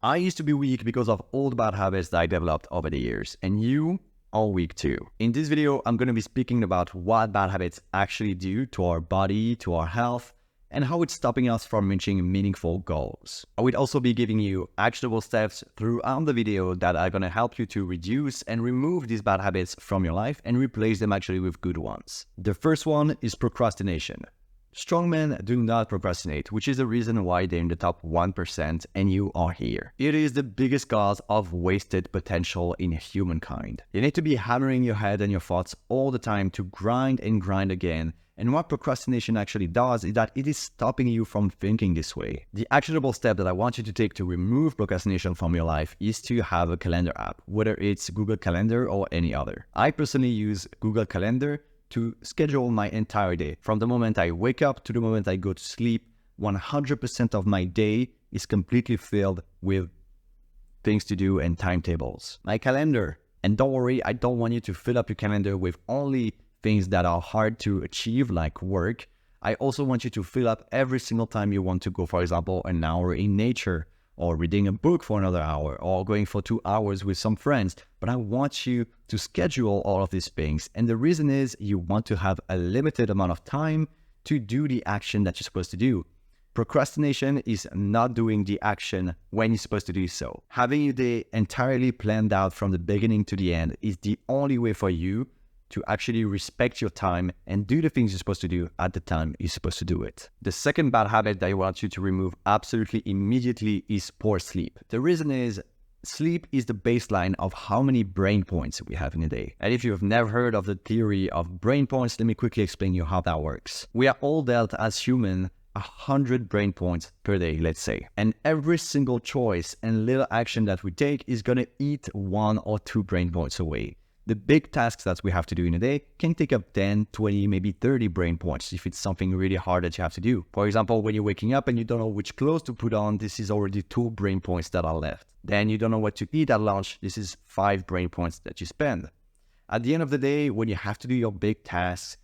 I used to be weak because of all the bad habits that I developed over the years, and you are weak too. In this video, I'm going to be speaking about what bad habits actually do to our body, to our health, and how it's stopping us from reaching meaningful goals. I will also be giving you actionable steps throughout the video that are going to help you to reduce and remove these bad habits from your life and replace them actually with good ones. The first one is procrastination. Strong men do not procrastinate, which is the reason why they're in the top 1% and you are here. It is the biggest cause of wasted potential in humankind. You need to be hammering your head and your thoughts all the time to grind and grind again. And what procrastination actually does is that it is stopping you from thinking this way. The actionable step that I want you to take to remove procrastination from your life is to have a calendar app, whether it's Google Calendar or any other. I personally use Google Calendar to schedule my entire day. From the moment I wake up to the moment I go to sleep, 100% of my day is completely filled with things to do and timetables. My calendar, and don't worry, I don't want you to fill up your calendar with only things that are hard to achieve, like work. I also want you to fill up every single time you want to go, for example, an hour in nature, or reading a book for another hour, or going for 2 hours with some friends. But I want you to schedule all of these things. And the reason is you want to have a limited amount of time to do the action that you're supposed to do. Procrastination is not doing the action when you're supposed to do so. Having your day entirely planned out from the beginning to the end is the only way for you to actually respect your time and do the things you're supposed to do at the time you're supposed to do it. The second bad habit that I want you to remove absolutely immediately is poor sleep. The reason is sleep is the baseline of how many brain points we have in a day. And if you've never heard of the theory of brain points, let me quickly explain you how that works. We are all dealt as human 100 brain points per day, let's say. And every single choice and little action that we take is gonna eat 1 or 2 brain points away. The big tasks that we have to do in a day can take up 10, 20, maybe 30 brain points if it's something really hard that you have to do. For example, when you're waking up and you don't know which clothes to put on, this is already 2 brain points that are left. Then you don't know what to eat at lunch, this is 5 brain points that you spend. At the end of the day, when you have to do your big tasks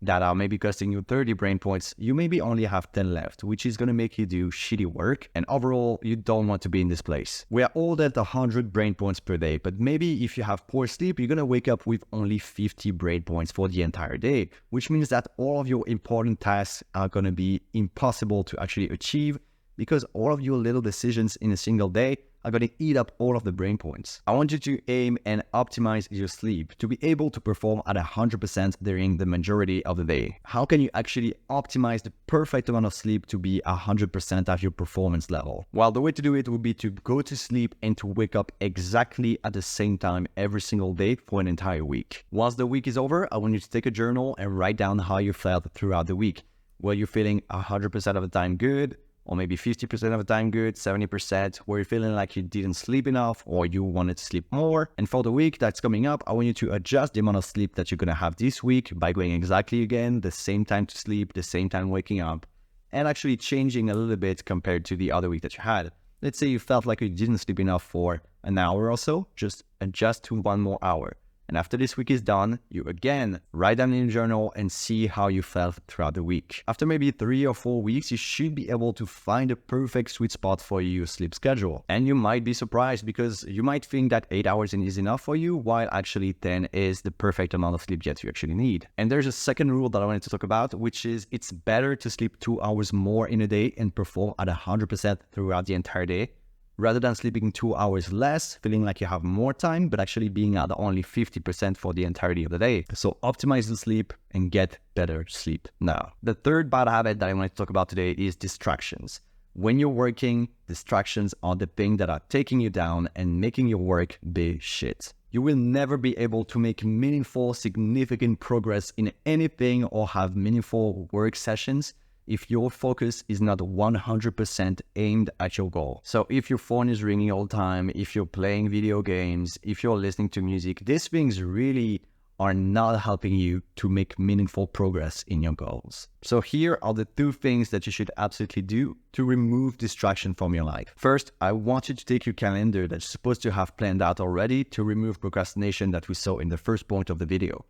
that are maybe costing you 30 brain points, you maybe only have 10 left, which is going to make you do shitty work. And overall, you don't want to be in this place. We are all at 100 brain points per day, but maybe if you have poor sleep, you're going to wake up with only 50 brain points for the entire day, which means that all of your important tasks are going to be impossible to actually achieve because all of your little decisions in a single day are going to eat up all of the brain points. I want you to aim and optimize your sleep to be able to perform at 100% during the majority of the day. How can you actually optimize the perfect amount of sleep to be 100% at your performance level? Well, the way to do it would be to go to sleep and to wake up exactly at the same time every single day for an entire week. Once the week is over, I want you to take a journal and write down how you felt throughout the week. Were you feeling 100% of the time good? Or maybe 50% of the time good, 70%, where you're feeling like you didn't sleep enough or you wanted to sleep more. And for the week that's coming up, I want you to adjust the amount of sleep that you're going to have this week by going exactly again, the same time to sleep, the same time waking up, and actually changing a little bit compared to the other week that you had. Let's say you felt like you didn't sleep enough for an hour or so, just adjust to 1 more hour. And after this week is done, you again write down in your journal and see how you felt throughout the week. After maybe 3 or 4 weeks, you should be able to find a perfect sweet spot for your sleep schedule. And you might be surprised because you might think that 8 hours is enough for you, while actually 10 is the perfect amount of sleep that you actually need. And there's a second rule that I wanted to talk about, which is it's better to sleep 2 hours more in a day and perform at 100% throughout the entire day, rather than sleeping 2 hours less, feeling like you have more time, but actually being at only 50% for the entirety of the day. So optimize the sleep and get better sleep. Now, the third bad habit that I want to talk about today is distractions. When you're working, distractions are the thing that are taking you down and making your work be shit. You will never be able to make meaningful, significant progress in anything or have meaningful work sessions if your focus is not 100% aimed at your goal. So if your phone is ringing all the time, if you're playing video games, if you're listening to music, these things really are not helping you to make meaningful progress in your goals. So here are the 2 things that you should absolutely do to remove distraction from your life. First, I want you to take your calendar that you're supposed to have planned out already to remove procrastination that we saw in the first point of the video.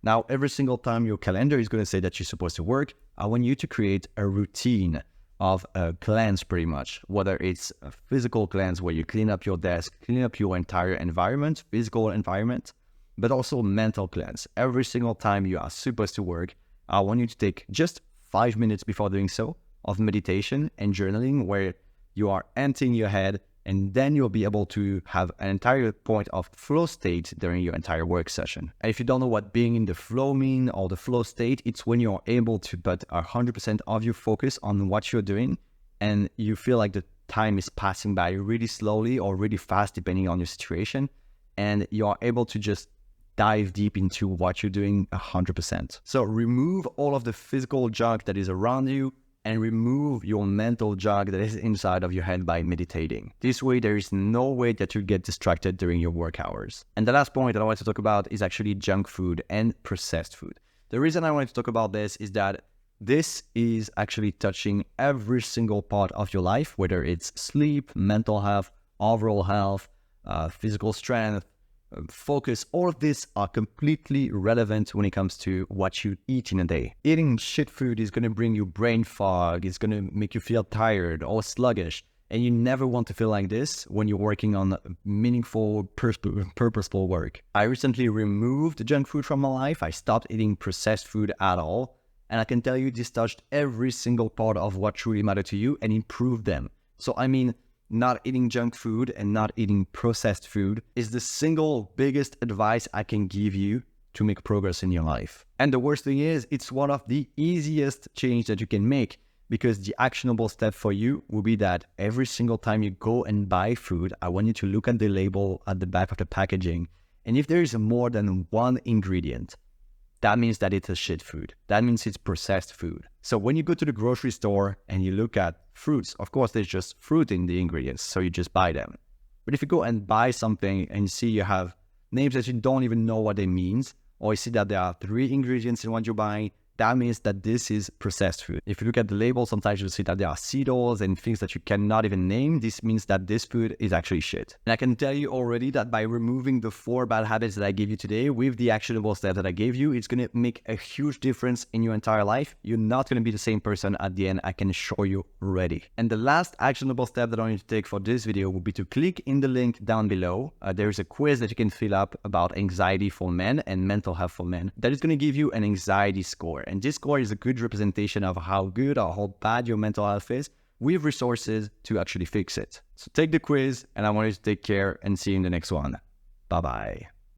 Now, every single time your calendar is going to say that you're supposed to work, I want you to create a routine of a cleanse pretty much, whether it's a physical cleanse where you clean up your desk, clean up your entire environment, physical environment, but also mental cleanse. Every single time you are supposed to work, I want you to take just 5 minutes before doing so of meditation and journaling where you are emptying your head, and then you'll be able to have an entire point of flow state during your entire work session. And if you don't know what being in the flow mean or the flow state, it's when you're able to put 100% of your focus on what you're doing and you feel like the time is passing by really slowly or really fast depending on your situation, and you are able to just dive deep into what you're doing 100%. So remove all of the physical junk that is around you and remove your mental junk that is inside of your head by meditating. This way, there is no way that you get distracted during your work hours. And the last point that I want to talk about is actually junk food and processed food. The reason I wanted to talk about this is that this is actually touching every single part of your life, whether it's sleep, mental health, overall health, physical strength, focus. All of these are completely relevant when it comes to what you eat in a day. Eating shit food is going to bring you brain fog, it's going to make you feel tired or sluggish, and you never want to feel like this when you're working on meaningful, purposeful work. I recently removed junk food from my life. I stopped eating processed food at all, and I can tell you this touched every single part of what truly mattered to you and improved them. So I mean, not eating junk food and not eating processed food is the single biggest advice I can give you to make progress in your life. And the worst thing is, it's one of the easiest change that you can make, because the actionable step for you will be that every single time you go and buy food, I want you to look at the label at the back of the packaging. And if there is more than one ingredient, that means that it's a shit food. That means it's processed food. So when you go to the grocery store and you look at fruits, of course, there's just fruit in the ingredients, so you just buy them. But if you go and buy something and you see you have names that you don't even know what they mean, or you see that there are 3 ingredients in what you're buying, that means that this is processed food. If you look at the label, sometimes you'll see that there are seed oils and things that you cannot even name. This means that this food is actually shit. And I can tell you already that by removing the 4 bad habits that I gave you today with the actionable steps that I gave you, it's going to make a huge difference in your entire life. You're not going to be the same person at the end, I can assure you already. And the last actionable step that I want you to take for this video will be to click in the link down below. There is a quiz that you can fill up about anxiety for men and mental health for men. That is going to give you an anxiety score. And this score is a good representation of how good or how bad your mental health is, with resources to actually fix it. So take the quiz, and I want you to take care and see you in the next one. Bye-bye.